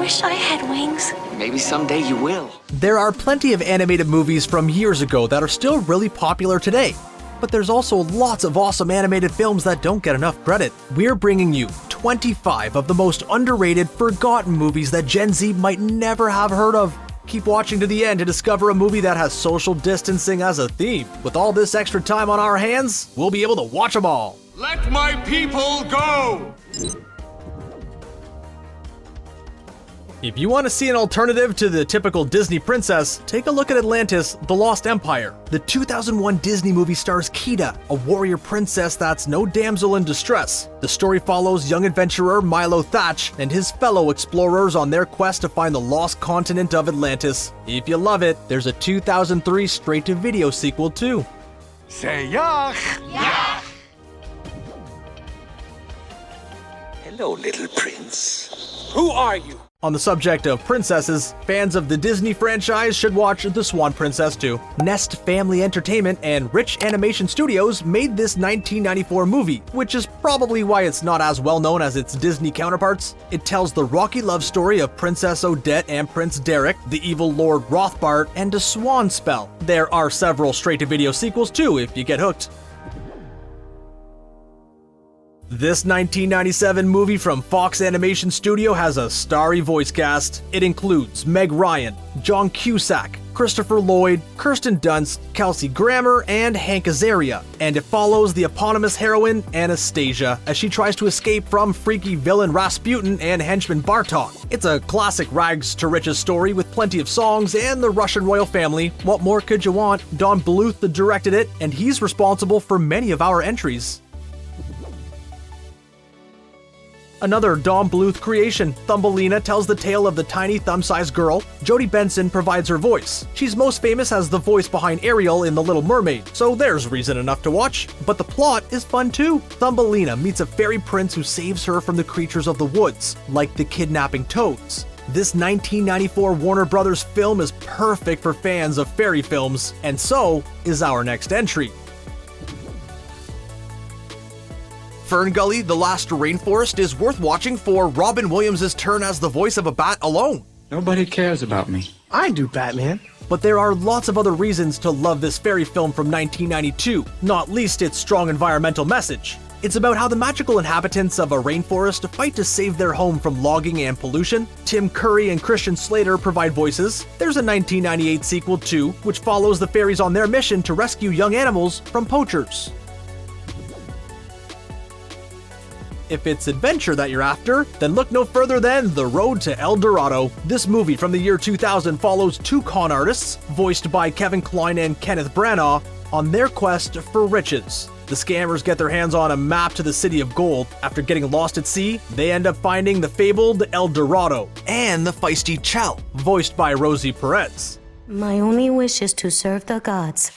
wish I had wings. Maybe someday you will. There are plenty of animated movies from years ago that are still really popular today. But there's also lots of awesome animated films that don't get enough credit. We're bringing you 25 of the most underrated, forgotten movies that Gen Z might never have heard of. Keep watching to the end to discover a movie that has social distancing as a theme. With all this extra time on our hands, we'll be able to watch them all. Let my people go! If you want to see an alternative to the typical Disney princess, take a look at Atlantis: The Lost Empire. The 2001 Disney movie stars Kida, a warrior princess that's no damsel in distress. The story follows young adventurer Milo Thatch and his fellow explorers on their quest to find the lost continent of Atlantis. If you love it, there's a 2003 straight-to-video sequel too. Say yach! Yeah. Hello, little prince. Who are you? On the subject of princesses, fans of the Disney franchise should watch The Swan Princess 2. Nest Family Entertainment and Rich Animation Studios made this 1994 movie, which is probably why it's not as well known as its Disney counterparts. It tells the rocky love story of Princess Odette and Prince Derek, the evil Lord Rothbart, and a swan spell. There are several straight-to-video sequels too if you get hooked. This 1997 movie from Fox Animation Studio has a starry voice cast. It includes Meg Ryan, John Cusack, Christopher Lloyd, Kirsten Dunst, Kelsey Grammer, and Hank Azaria, and it follows the eponymous heroine Anastasia as she tries to escape from freaky villain Rasputin and henchman Bartok. It's a classic rags to riches story with plenty of songs and the Russian royal family. What more could you want? Don Bluth directed it, and he's responsible for many of our entries. Another Don Bluth creation, Thumbelina tells the tale of the tiny thumb-sized girl. Jodie Benson provides her voice. She's most famous as the voice behind Ariel in The Little Mermaid, so there's reason enough to watch. But the plot is fun too. Thumbelina meets a fairy prince who saves her from the creatures of the woods, like the kidnapping toads. This 1994 Warner Brothers film is perfect for fans of fairy films, and so is our next entry. Fern Gully: The Last Rainforest is worth watching for Robin Williams' turn as the voice of a bat alone. Nobody cares about me. I do, Batman. But there are lots of other reasons to love this fairy film from 1992, not least its strong environmental message. It's about how the magical inhabitants of a rainforest fight to save their home from logging and pollution. Tim Curry and Christian Slater provide voices. There's a 1998 sequel too, which follows the fairies on their mission to rescue young animals from poachers. If it's adventure that you're after, then look no further than The Road to El Dorado. This movie from the year 2000 follows two con artists, voiced by Kevin Kline and Kenneth Branagh, on their quest for riches. The scammers get their hands on a map to the City of Gold. After getting lost at sea, they end up finding the fabled El Dorado and the feisty Chell, voiced by Rosie Perez. My only wish is to serve the gods.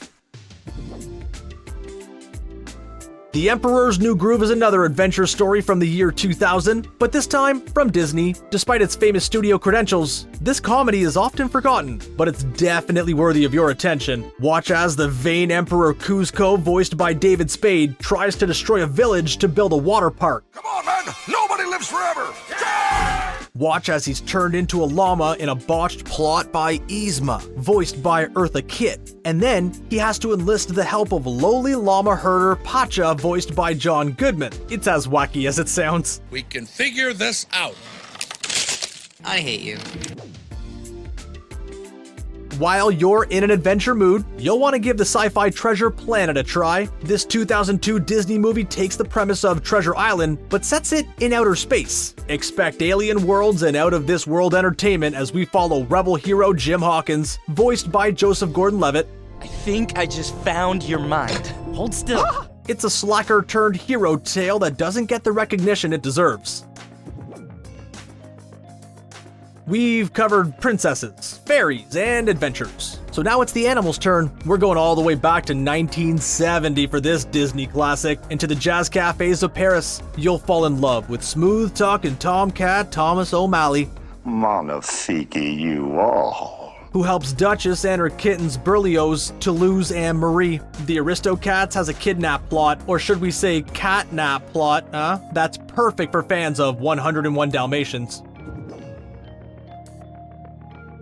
The Emperor's New Groove is another adventure story from the year 2000, but this time from Disney. Despite its famous studio credentials, this comedy is often forgotten, but it's definitely worthy of your attention. Watch as the vain Emperor Kuzco, voiced by David Spade, tries to destroy a village to build a water park. Come on, man! Nobody lives forever! Watch as he's turned into a llama in a botched plot by Yzma, voiced by Eartha Kitt. And then he has to enlist the help of lowly llama herder Pacha, voiced by John Goodman. It's as wacky as it sounds. We can figure this out. I hate you. While you're in an adventure mood, you'll want to give the sci-fi Treasure Planet a try. This 2002 Disney movie takes the premise of Treasure Island, but sets it in outer space. Expect alien worlds and out-of-this-world entertainment as we follow rebel hero Jim Hawkins, voiced by Joseph Gordon-Levitt. I think I just found your mind. Hold still. It's a slacker-turned-hero tale that doesn't get the recognition it deserves. We've covered princesses, fairies, and adventures. So now it's the animals' turn. We're going all the way back to 1970 for this Disney classic. Into the jazz cafes of Paris, you'll fall in love with smooth-talking tomcat Thomas O'Malley. Magnifique you all. Who helps Duchess and her kittens Berlioz, Toulouse, and Marie. The Aristocats has a kidnap plot, or should we say catnap plot, That's perfect for fans of 101 Dalmatians.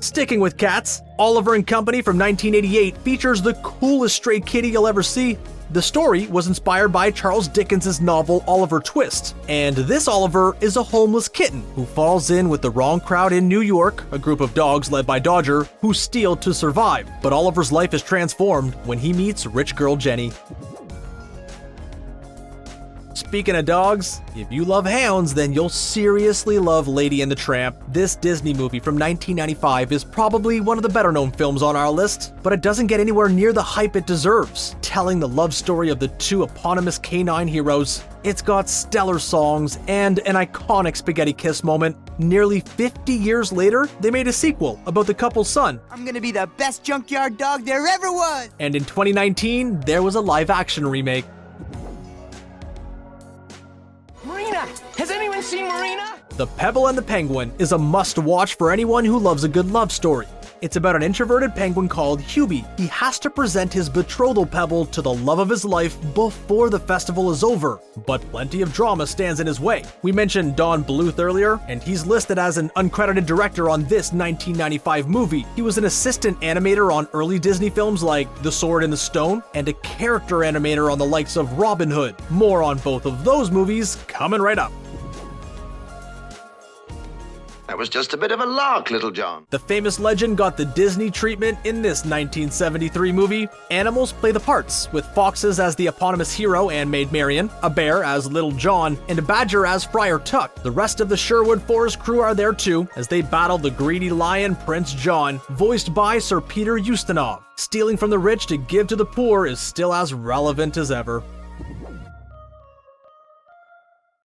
Sticking with cats, Oliver and Company from 1988 features the coolest stray kitty you'll ever see. The story was inspired by Charles Dickens' novel Oliver Twist, and this Oliver is a homeless kitten who falls in with the wrong crowd in New York, a group of dogs led by Dodger, who steal to survive. But Oliver's life is transformed when he meets rich girl Jenny. Speaking of dogs, if you love hounds, then you'll seriously love Lady and the Tramp. This Disney movie from 1995 is probably one of the better known films on our list, but it doesn't get anywhere near the hype it deserves, telling the love story of the two eponymous canine heroes. It's got stellar songs and an iconic spaghetti kiss moment. Nearly 50 years later, they made a sequel about the couple's son. I'm gonna be the best junkyard dog there ever was! And in 2019, there was a live-action remake. Marina! Has anyone seen Marina? The Pebble and the Penguin is a must-watch for anyone who loves a good love story. It's about an introverted penguin called Hubie. He has to present his betrothal Pebble to the love of his life before the festival is over, but plenty of drama stands in his way. We mentioned Don Bluth earlier, and he's listed as an uncredited director on this 1995 movie. He was an assistant animator on early Disney films like The Sword and the Stone, and a character animator on the likes of Robin Hood. More on both of those movies coming right up. That was just a bit of a lark, Little John. The famous legend got the Disney treatment in this 1973 movie. Animals play the parts, with foxes as the eponymous hero and Maid Marian, a bear as Little John, and a badger as Friar Tuck. The rest of the Sherwood Forest crew are there too, as they battle the greedy lion Prince John, voiced by Sir Peter Ustinov. Stealing from the rich to give to the poor is still as relevant as ever.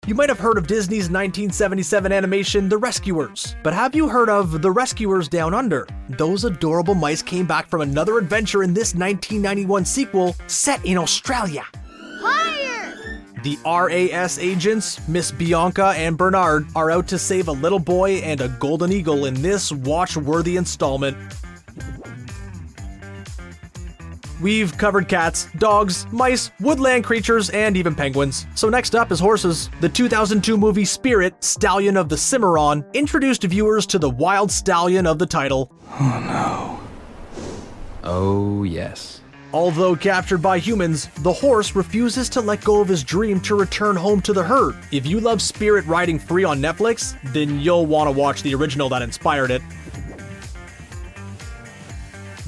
You might have heard of Disney's 1977 animation, The Rescuers, but have you heard of The Rescuers Down Under? Those adorable mice came back from another adventure in this 1991 sequel set in Australia. Higher! The RAS agents, Miss Bianca and Bernard, are out to save a little boy and a golden eagle in this watch-worthy installment. We've covered cats, dogs, mice, woodland creatures, and even penguins. So next up is horses. The 2002 movie Spirit, Stallion of the Cimarron, introduced viewers to the wild stallion of the title. Oh no. Oh yes. Although captured by humans, the horse refuses to let go of his dream to return home to the herd. If you love Spirit riding free on Netflix, then you'll want to watch the original that inspired it.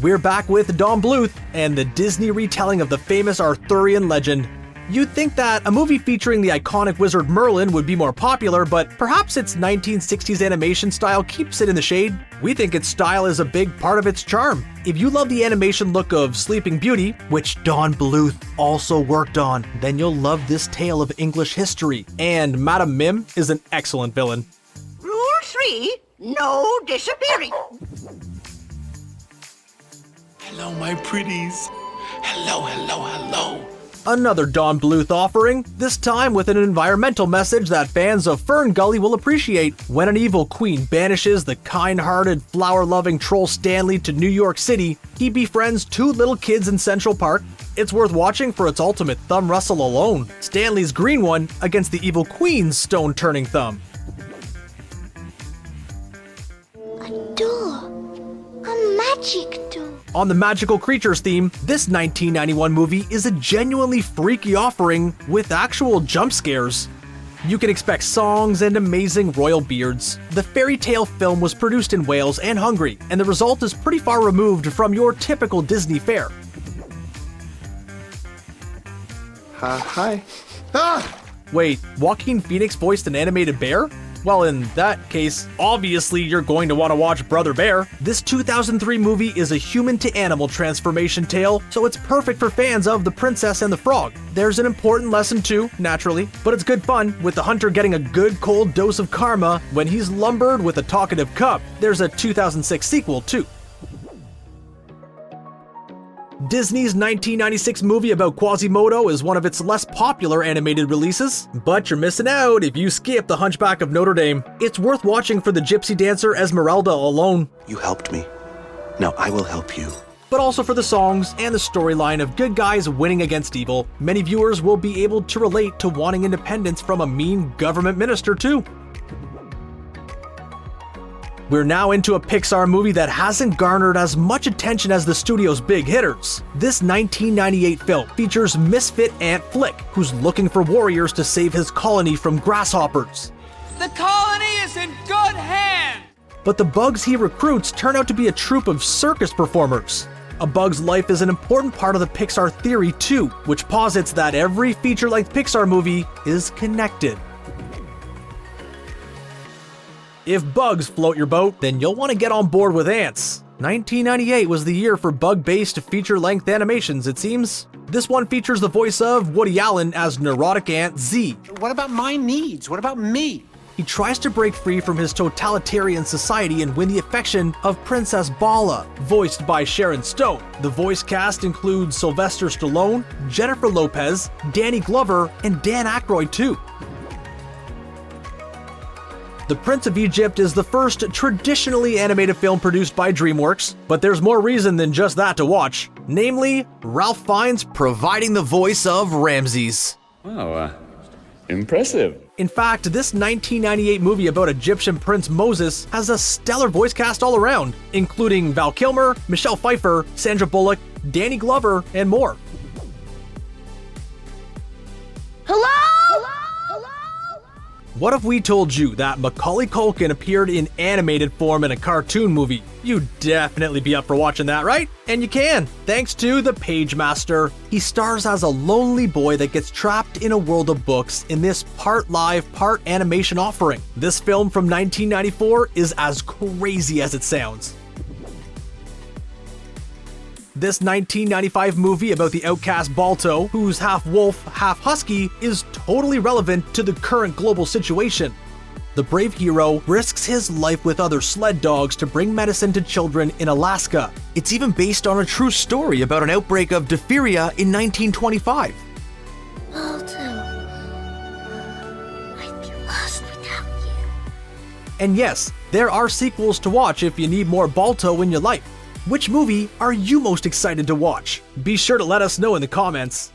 We're back with Don Bluth and the Disney retelling of the famous Arthurian legend. You'd think that a movie featuring the iconic wizard Merlin would be more popular, but perhaps its 1960s animation style keeps it in the shade. We think its style is a big part of its charm. If you love the animation look of Sleeping Beauty, which Don Bluth also worked on, then you'll love this tale of English history. And Madame Mim is an excellent villain. Rule 3, no disappearing. Hello, my pretties. Hello, hello, hello. Another Don Bluth offering, this time with an environmental message that fans of Fern Gully will appreciate. When an evil queen banishes the kind-hearted, flower-loving troll Stanley to New York City, he befriends two little kids in Central Park. It's worth watching for its ultimate thumb wrestle alone. Stanley's green one against the evil queen's stone-turning thumb. A door. A magic door. On the magical creatures theme, this 1991 movie is a genuinely freaky offering with actual jump scares. You can expect songs and amazing royal beards. The fairy tale film was produced in Wales and Hungary, and the result is pretty far removed from your typical Disney fare. Hi. Ah! Wait, Joaquin Phoenix voiced an animated bear? Well, in that case, obviously you're going to want to watch Brother Bear. This 2003 movie is a human-to-animal transformation tale, so it's perfect for fans of The Princess and the Frog. There's an important lesson too, naturally, but it's good fun, with the hunter getting a good cold dose of karma when he's lumbered with a talkative cub. There's a 2006 sequel too. Disney's 1996 movie about Quasimodo is one of its less popular animated releases, but you're missing out if you skip The Hunchback of Notre Dame. It's worth watching for the gypsy dancer Esmeralda alone. You helped me. Now I will help you. But also for the songs and the storyline of good guys winning against evil. Many viewers will be able to relate to wanting independence from a mean government minister too. We're now into a Pixar movie that hasn't garnered as much attention as the studio's big hitters. This 1998 film features misfit Ant Flick, who's looking for warriors to save his colony from grasshoppers. The colony is in good hands! But the bugs he recruits turn out to be a troupe of circus performers. A bug's life is an important part of the Pixar theory too, which posits that every feature-length Pixar movie is connected. If bugs float your boat, then you'll want to get on board with ants. 1998 was the year for bug-based feature-length animations, it seems. This one features the voice of Woody Allen as neurotic Ant Z. What about my needs? What about me? He tries to break free from his totalitarian society and win the affection of Princess Bala, voiced by Sharon Stone. The voice cast includes Sylvester Stallone, Jennifer Lopez, Danny Glover, and Dan Aykroyd too. The Prince of Egypt is the first traditionally animated film produced by DreamWorks, but there's more reason than just that to watch. Namely, Ralph Fiennes providing the voice of Ramses. Wow, impressive. In fact, this 1998 movie about Egyptian Prince Moses has a stellar voice cast all around, including Val Kilmer, Michelle Pfeiffer, Sandra Bullock, Danny Glover, and more. Hello? What if we told you that Macaulay Culkin appeared in animated form in a cartoon movie? You'd definitely be up for watching that, right? And you can, thanks to The Page Master. He stars as a lonely boy that gets trapped in a world of books in this part live, part animation offering. This film from 1994 is as crazy as it sounds. This 1995 movie about the outcast Balto, who's half wolf, half husky, is totally relevant to the current global situation. The brave hero risks his life with other sled dogs to bring medicine to children in Alaska. It's even based on a true story about an outbreak of diphtheria in 1925. Balto, I'd be lost without you. And yes, there are sequels to watch if you need more Balto in your life. Which movie are you most excited to watch? Be sure to let us know in the comments.